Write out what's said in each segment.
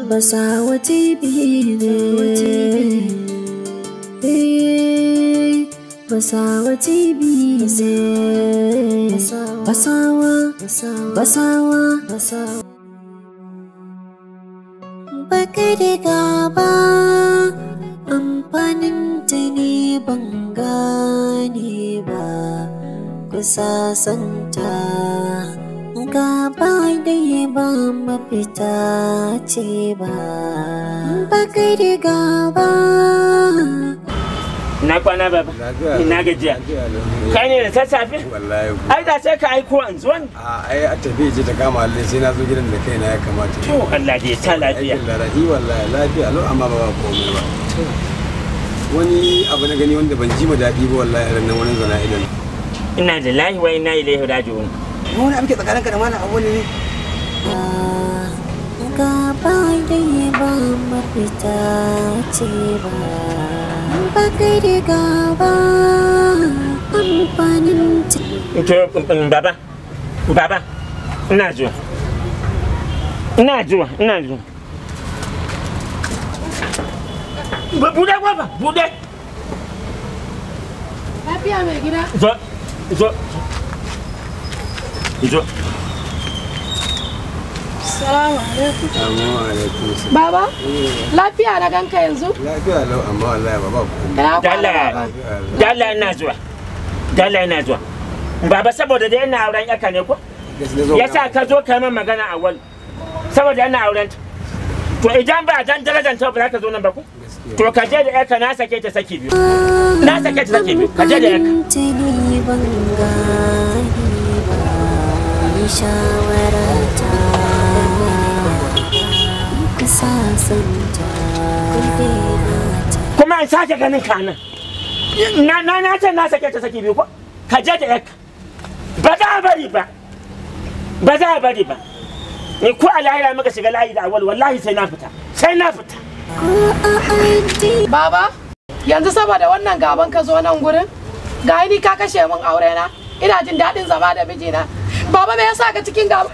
Basawa TV ne. Basawa TV ne. Basawa. Baka da gaba amfanin ta ne ban gane ba, ku sasanta. Gaba dai ba mafita ce ba, baka da gaba. Na kwana baba, ina gajiya. Kai ne da sassafe? Wallahi. Ai da sai ka aiko an zo ni. Ai a tafi je ta kama Allah sai na zo gidan da kaina ya kamata. To Allah da ya sa lafiya. Wallahi wallahi lafiya lau amma ba komai ba. Wani abu na gani wanda ban ji ma daɗi ba wallahi ran nan wani zana idan. Ina da lahi wa ina ilaihi raji'un. Wani abu ke tsakaninka da malam Awwal ne? Gaba dai ba mafita ce ba, baka da gaba amfanin ta. Baba, ina zuwa. Bude gwafa, bude. Lafiya mai gida? Zo. Salamu alaikum. Assalamu alaikum. Baba? Lafiya na ganka yanzu? Lafiya lau amma wallahi ba komai. Dalla ina zuwa. Baba saboda dai ina auren yaka ne ko? Yasa ka zo kai min magana a wal. Saboda ina auren ta. To idan ba dan darajar ta ba za ka zo nan ba ko? To ka je da yaka na sake ta saki biyu. Ka je da yaka. Shawarata ku sasanta kuma in sake ganin ka nan na ce na sake ta saki biyu ko ka je da yaka ba za a bari ba ni ko a lahira muka shiga layi da awal wallahi sai na fita Baba, yanzu saboda wannan gaban ka zo nan gurin ga ni ka kashe min aure na, ina jin daɗin zama da mijina. Baba me yasa ka cikin gaba?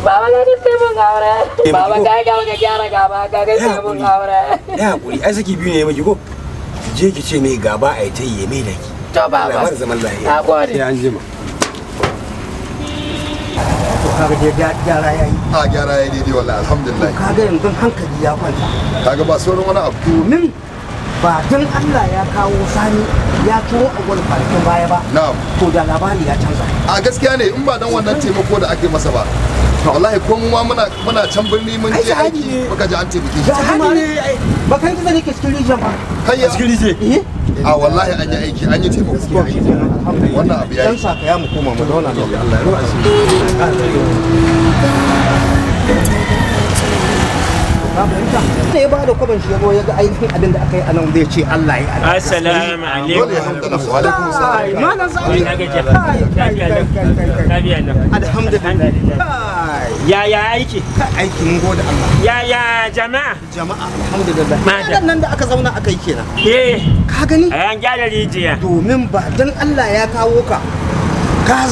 Baba ka kashe min aure. Baba ka gyara gaba ka kashe min aure. Ya hakuri ai saki biyu ne miki ko? Je ki ce mai gaba ai ta yi mai da ki. To baba. Allah zaman lafiya. Na gode. Sai an jima. To kaga dai gyara yayi. Gyara yayi daidai wallahi alhamdulillah. Kaga yanzu hankali ya kwanta. Kaga ba sauran wani abu. Domin ba dan Allah ya kawo Sani ya turo a wani kwanakin baya ba. Na'am. To da labari ya canza. A gaskiya ne in ba dan wannan taimako da ake masa ba. Wallahi ko mu ma muna can birni mun je aiki muka ji an taimake shi. Ba kai da nake cikin rijiyar ba. Kai ya cikin rijiyar. A wallahi an yi aiki an yi taimako. Wannan abu yayi. Dan saka ya mu koma mu zauna ne. Allah ya ba da kwaban shi ya ga ainihin abin da aka yi a nan zai ce Allah ya yi. Assalamu alaikum. Wa alaikum salam. Malam Sani. Alhamdulillah. Ya aiki? Aiki mun gode Allah. Ya jama'a? Jama'a alhamdulillah. Madan nan da aka zauna aka yi kenan. Ka gani? An gyara rijiya. Domin ba dan Allah ya kawo ka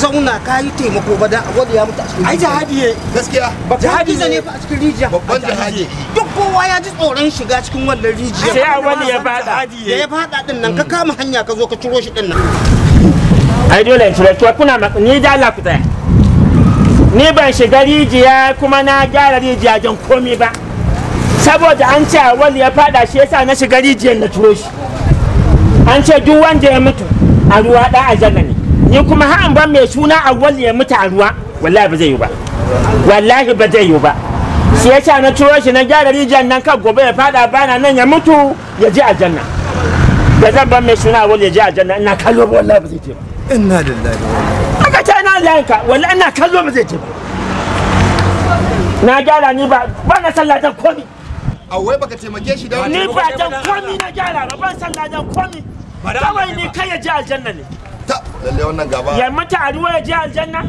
zauna ka yi taimako ba da wanda ya mutu a cikin rijiya. Ai jihadi ne gaskiya. Jihadi ne fa a cikin rijiya. Babban jihadi. Duk kowa ya ji tsoron shiga cikin wannan rijiya. Sai wani ya fada. Da ya fada din nan ka kama hanya ka zo ka ciro shi din nan. Ai dole in cire to kuna ni da Allah ku tsaya. Ni ban shiga rijiya kuma na gyara rijiya don komi ba. Saboda an ce wani ya fada shi yasa na shiga rijiyar na turo shi. An ce duk wanda ya mutu a ruwa da aljanna ne. Ni kuma har an ban mai suna Awwal ya mutu a ruwa wallahi ba zai yi ba. Wallahi ba zai yi ba. Shi yasa na turo shi na gyara rijiyar nan kan gobe ya fada bana nan ya mutu ya je aljanna. Da zan ban mai suna Awwal ya je aljanna ina kallo ba wallahi ba zai je ba. Inna lillahi wa inna aka ce ina layanka wallahi ina kallo ba zai je ba. Na gyara ni ba na sallah dan komi. Wai baka taimake shi da Ni ba dan komi na gyara ba ban sallah dan komi. Kawai ni kai ya je aljanna ne. ta lalle wannan gaba. Ya mutu a ruwa ya je aljanna?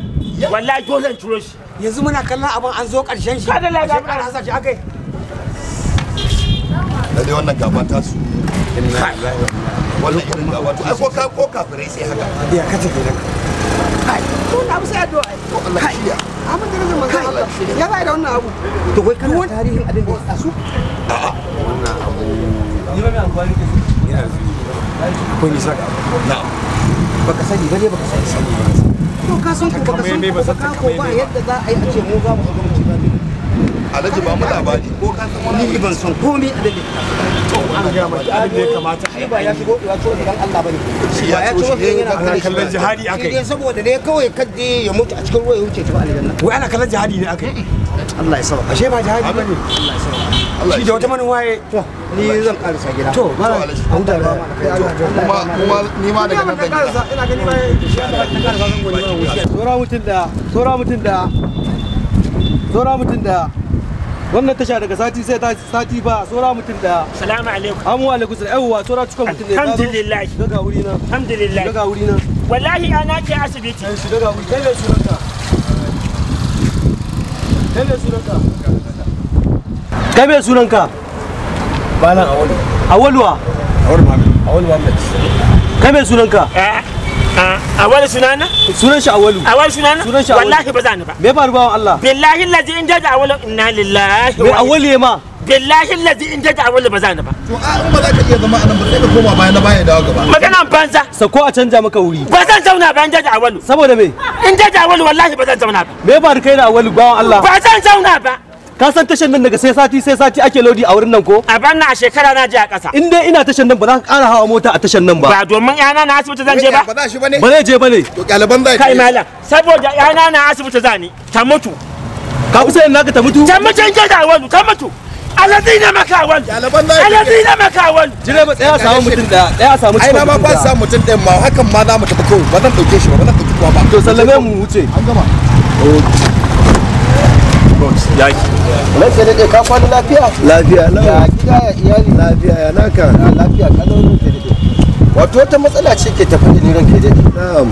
Wallahi dole in turo shi. Yanzu muna kallon abin an zo karshen shi. Kada la ga an hasa shi akai. Lalle wannan gaba ta su. Wannan irin gaba to ai ko kafirai sai haka. Ya kace kenan. Kai, ko na musa addu'a. Ko Allah ya shiya. Amma da manzo Allah. ya ba da wannan abu to kai kana tarihin abin da ya su wannan abu ni ba mai amfani da su akwai nisa na'am baka sani ba ne baka sani to ka san ku baka san ko ba yadda za a yi a ce mu za mu ga mu ci zabi Alhaji ba mu labari ko ka san wani ni ban san komai a dalilin to an ga maki abin da ya kamata shi ba ya shigo ya so dan Allah bane shi ya so shi yana kallon jihadi akai shi saboda ne kawai kadde ya mutu a cikin ruwa ya wuce ta aljanna wai ana kallon jihadi ne akai Allah ya sauka ashe ba jihadi bane Allah ya sauka shi da wata manuwa ya to ni zan karasa gida to ba huda ba kuma ni ma daga nan zan gida ina gani ma Sora mutum da wannan tasha daga sati sai ta sati ba sora mutum da salamu alaikum amu alaikum salam yawwa sora cikon mutum da alhamdulillah daga wuri na alhamdulillah daga wuri na wallahi ana ke asibiti shi daga wuri kai ne sunanka kai me sunanka balan awali awalwa awali Muhammad kai me sunanka awal sunana sunan shi awalu awal sunana Sunan shi Awalu. wallahi ba zani ba me faru bawan Allah billahi allazi in jaja awal inna lillahi me awali ma billahi allazi in jaja awal ba zani ba to a in ba za ka iya zama anan ba sai ka koma baya na baya dawo gaba magana banza sako a canja maka wuri ba zan zauna ba in jaja awalu saboda me in jaja awalu wallahi ba zan zauna ba me faru kai da awalu bawan Allah ba zan zauna ba ka san tashan nan daga sai sati ake lodi a wurin nan ko a banna a shekara na je a ƙasa in dai ina tashan nan ba za ka ƙara hawa mota a tashan nan ba ba domin yana na asibiti zan je ba ba za shi bane ba zai je bane to kyalaban zai kai malam saboda yana na asibiti zani ta mutu ka fi sanin naka ta mutu ta mutu in jaja awalu ta mutu alladina makawan kyalaban zai alladina makawan jire ba tsaya samu mutum da tsaya samu ai na ma ba sa mutum ɗin ma hakan ma za mu tafi kawai ba zan ɗauke shi ba zan ɗauki kowa ba to sallame mu wuce an gama yaki ranka dade ka kwana lafiya lafiya ya gida ya iyali lafiya ya naka lafiya kalau ranka dade wato wata matsala ce ke tafi da ni ranka dade na'am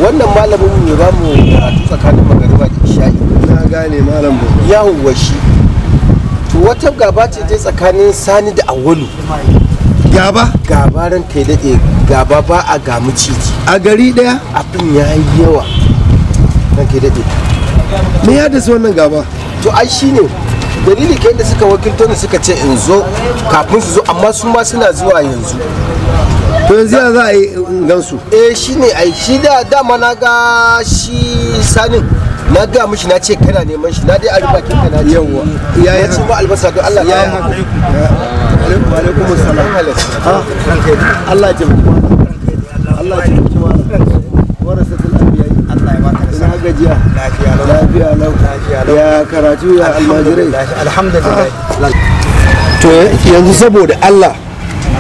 wannan malamin mu ne ba mu karatu tsakanin magariba da isha'i na gane malam bu yawwa shi to wata gaba ce je tsakanin Sani da Awalu gaba ranka dade gaba ba a ga miciji a gari daya abin yayi yawa ranka dade me ya da wannan gaba to ai shine dalili kai da suka wakilto ni suka ce in zo kafin su zo amma su ma suna zuwa yanzu to yanzu ya za a yi in gansu shine ai shi da dama na ga shi Sanin na ga mishi na ce kana neman shi na dai a rufa kinka na ce Yawwa. ya ce ba albasa don Allah ya yi haka wa alaikum assalam Allah ya taimaki Allah ya taimaki warasatul anbiya Allah ya baka da sa gajiya lafiya lau ya karatu ya almajirai alhamdulillah to yanzu saboda Allah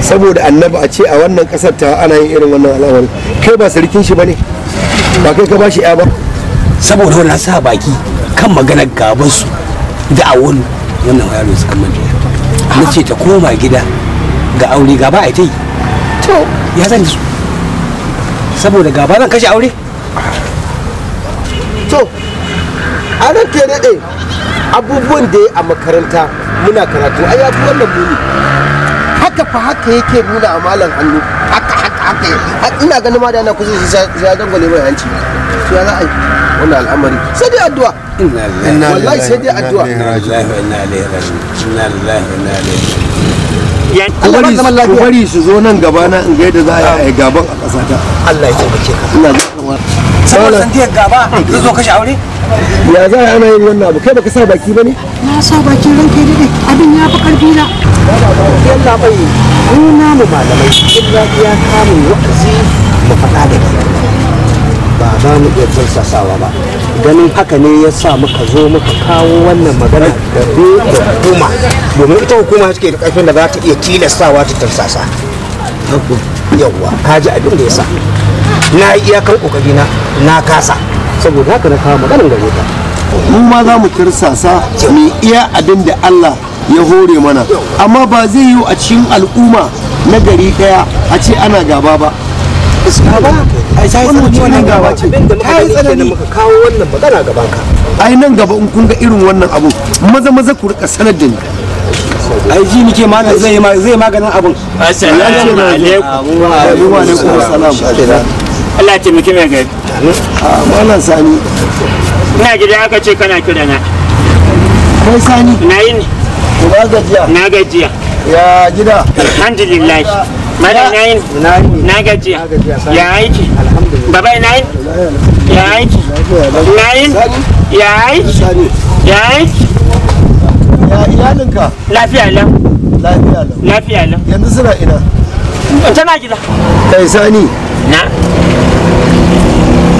saboda annabi a ce a wannan kasar ta ana yin irin wannan al'amari kai ba sarkin shi bane ba kai ka bashi ya ba saboda wannan sa baki kan maganar gaban su da awon wannan yaro su kamar na ce ta koma gida ga aure gaba a ta yi to ya zan su saboda gaba zan kashe aure to a nan ke daɗe abubuwan da ya a makaranta muna karatu ai ya fi wannan muni haka fa haka yake nuna a malam hannu haka ina ganin ma da yana kusa shi ya dangwale mai hanci to ya za a yi wannan al'amari sai dai addu'a wallahi sai dai addu'a ku bari su zo nan gaba na in ga yadda za a yi gaban a ƙasata Allah ya taimake ka ina saboda sandiyar gaba zai zo kashe aure ya za a ana yin wannan abu kai baka sa baki bane na sa bakin ranka ya daɗe abin ya fi ƙarfi na yalla bai nuna mu malamai illa ya kamun wa'azi mu faɗa da ba za mu iya tursasawa ba ganin haka ne ya sa muka zo muka kawo wannan magana da hukuma domin ita hukuma take da ƙarfin da za ta iya tilastawa ta tursasa yawwa ka ji abin da ya sa na yi iyakan ƙoƙari na kasa saboda haka na kawo maganin gare ta mu ma za mu tirsasa mu iya abin da Allah ya hore mana amma ba zai yi a cikin al'umma na gari daya a ce ana gaba ba wannan gaba ce ta yi tsanani muka kawo wannan magana gaban ka ai nan gaba in kun ga irin wannan abu maza ku rika sanar da ni ai ji nike maganin zai maganin abin assalamu alaikum wa alaikum assalam Allah ya taimake mai gari malam Sani ina gida aka ce kana kira na kai sani na yi ne na gajiya na gajiya ya gida alhamdulillah mara na yi na gajiya ya aiki baba na yi ya aiki na yi ya aiki ya aiki ya iyalinka lafiya lau lafiya lau yanzu suna ina tana gida kai sani na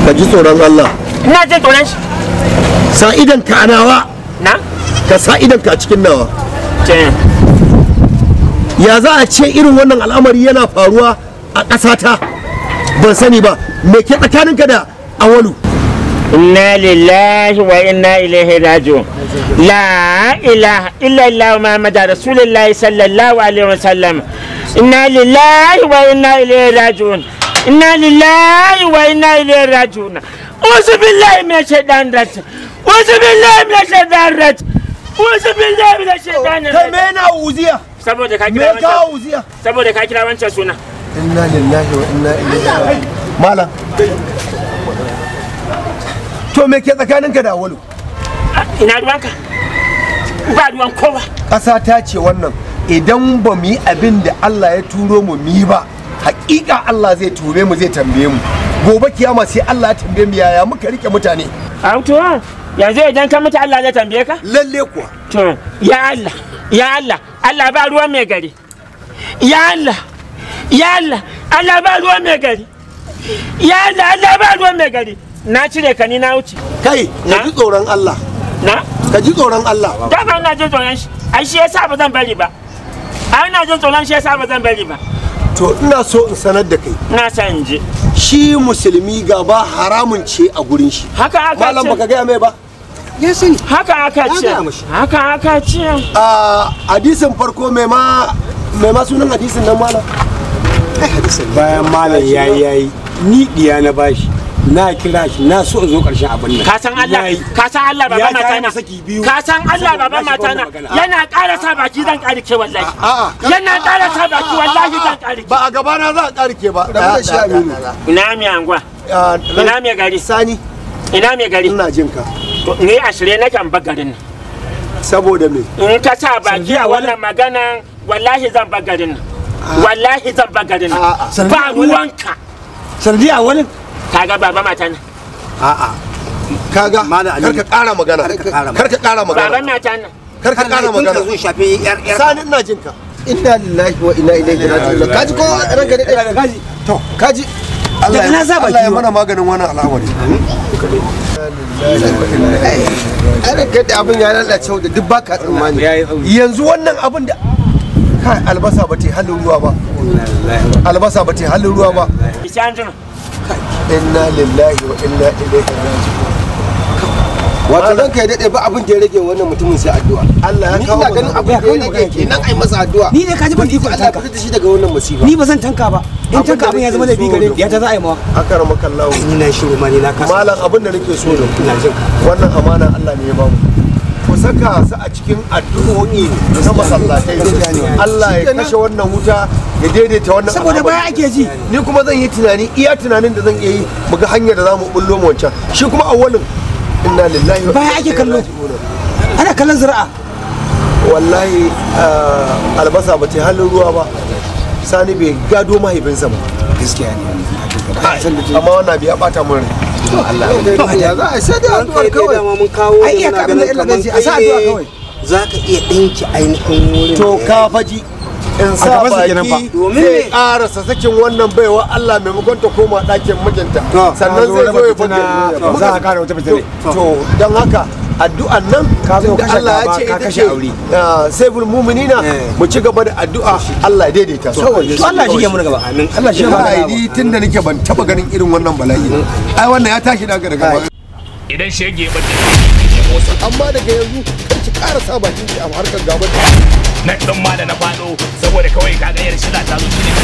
ka ji tsoron Allah ina jin tsoron shi sa idan ka nawa na ka sa idan ka cikin nawa ya za a ce irin wannan al'amari yana faruwa a ƙasata ban sani ba me ke tsakaninka da awalu inna lillahi wa inna ilaihi raji'un la ilaha illallah muhammadu rasulullahi sallallahu alaihi wasallam inna lillahi wa inna ilaihi raji'un inna lillahi wa inna ilaihi raji'un uzu billahi minash shaitanir rajim uzu billahi minash shaitanir rajim uzu billahi minash shaitanir rajim me na uziya saboda ka kira wancan saboda ka kira wancan suna inna lillahi wa inna ilaihi raji'un malam to me ke tsakaninka da awalu ina ruwanka ba ruwan kowa ƙasa ta ce wannan idan ba mu yi abin da Allah ya turo mu yi ba hakika Allah zai ture mu zai tambaye mu gobe kiyama sai Allah ya tambaye mu yaya muka rike mutane to yanzu idan ka mutu Allah zai tambaye ka lalle kuwa to ya Allah ya Allah Allah ba ruwan mai gari ya Allah ya Allah Allah ba ruwan mai gari ya Allah Allah ba ruwan mai gari na cire ka ni na wuce kai ka ji tsoron Allah na ka ji tsoron Allah dama ina jin tsoron shi ai shi yasa ba zan bari ba ai ina jin tsoron shi yasa ba zan bari ba to ina so in sanar da kai na san je shi musulmi gaba haramun ce a gurin shi haka aka ce malam baka ga mai ba ya sani haka aka ce haka aka ce a hadisin farko mai ma sunan hadisin nan malam hadisin bayan malam yayi ni diya na bashi na kira shi na so zo karshen abin nan ka san Allah baba mata na ka san Allah baba mata na yana ƙara sa baki zan ƙarike wallahi yana ƙara sa baki wallahi zan ƙarike ba a gaba na za a ƙarike ba da shi aminu ina mai angwa ina mai gari sani ina mai gari ina jin ka to ni a shirye nake an bagarin nan saboda me in ka sa baki a wannan magana wallahi zan bagarin nan wallahi zan bagarin nan ba ruwanka sandiya wani kaga baba mata na a'a kaga karka ƙara magana karka ƙara magana baba mata na karka ƙara magana zo shafi yar sani ina jin ka inna lillahi wa inna ilaihi raji'un kaji ko ranka da kaji to kaji Allah ya mana maganin wannan al'amari ana kai da abin ya lalace da duk baka tsammani yanzu wannan abin da kai albasa ba ta halin ruwa ba albasa ba ta halin ruwa ba inna lillahi wa inna ilaihi raji'un wato ranka ya dade ba abin da ya rage wannan mutumin sai addu'a Allah ya kawo ganin abin da ya rage kenan ai masa addu'a ni ne kaji ban iko Allah ya fitar da shi daga wannan musiba ni ba zan tanka ba in tanka abin ya zama laifi gare ya ta za a yi mawa akara makallahu ni na shiru ma ni na kasa malam abin da nake so da ina jin wannan amana Allah ne ya ba mu ku saka su a cikin addu'o'i na masallatai Allah ya kashe wannan wuta ya daidaita wannan saboda baya ake ji ni kuma zan yi tunani iya tunanin da zan iya yi mu ga hanyar da zamu bullo mu wancan shi kuma awwalin inna lillahi wa baya ake kallo ana kallon zira'a wallahi albasa ba ta halin ruwa ba sani bai gado mahaifinsa ba gaskiya ne amma wannan bai ya bata mun rai ya za a sai da addu'ar kawai mun kawo ai iya kabin da illa gaci a sa addu'a kawai za ka iya ɗinki ainihin wurin to ka faji in sa baki zai karasa sakin wannan baiwa Allah maimakon ta koma ɗakin mijinta sannan zai zo ya fage za a kara wata fitina to don haka addu'an nan da Allah ya ce ita ce saiful mu'minina mu ci gaba da addu'a Allah ya daidaita su to Allah shi ke mu gaba amin Allah shi ya ni tunda nake ban taba ganin irin wannan bala'i ai wannan ya tashi daga gaba idan shege bace amma daga yanzu kar ki ƙara sa bakin ki a harkar gaban na dan ma da na fado saboda kawai ka ga yar shila ta zo shine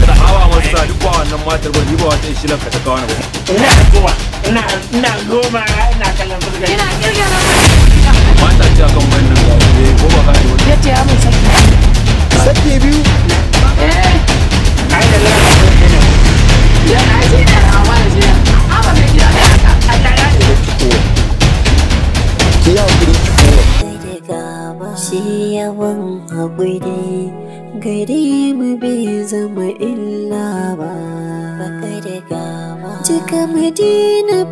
ka hawa masa duk ba wannan matar ba ba wata shilan ka ta kawo na ba ina zuwa ina noma ina kallon burga ina kirga mata ce akan wannan ko ba ka yi yace ya mun sake biyu ai da lafiya ya ai da hawa da shi amma me gida ne haka Allah ya ki ya kuri shi yawan haƙuri gare mu bai zama illa ba. Baka da gaba cika Madina